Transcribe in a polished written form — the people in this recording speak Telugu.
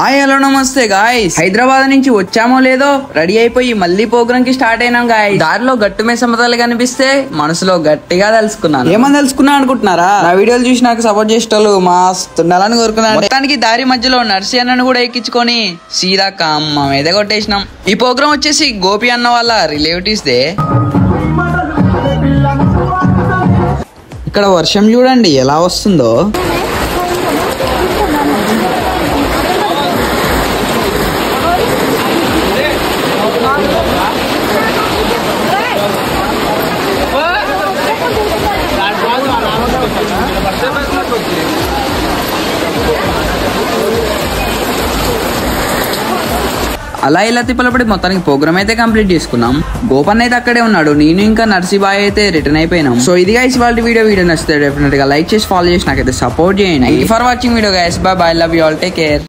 హలో నమస్తే గాయ్స్, హైదరాబాద్ నుంచి వచ్చామో లేదో రెడీ అయిపోయి మళ్ళీ ప్రోగ్రామ్ కి స్టార్ట్ అయినాం గాయ్స్. దారిలో గట్టు మీద సమతలు కనిపిస్తే మనసులో గట్టిగా తెలుసుకున్నాను. ఏమని తెలుసుకున్నా అనుకుంటున్నారా? నా వీడియోలు చూసి నాకు సపోర్ట్ చేసేటోళ్ళు మస్తు ఉండాలని కోరుకున్నాను. మొత్తానికి దారి మధ్యలో నర్సి అన్నను కూడా ఎక్కించుకొని సీదా కమ్మ మీద కొట్టేసినాం. ఈ ప్రోగ్రామ్ వచ్చేసి గోపి అన్న వాళ్ళ రిలేటివ్స్ దే. ఇక్కడ వర్షం చూడండి ఎలా వస్తుందో. అలా ఇలా తిప్పలపడి మొత్తానికి ప్రోగ్రామ్ అయితే కంప్లీట్ చేసుకున్నాం. గోపన్ అయితే అక్కడే ఉన్నాడు, నేను ఇంకా నర్సీబాయ్ అయితే రిటర్న్ అయిపోయినాం. సో ఇది గైస్ వాళ్ళ వీడియో నచ్చితే డెఫినెట్ గా లైక్ చేసి ఫాలో చేసి నాకైతే సపోర్ట్ చేయండి. For watching video guys, by by, love you all, take care.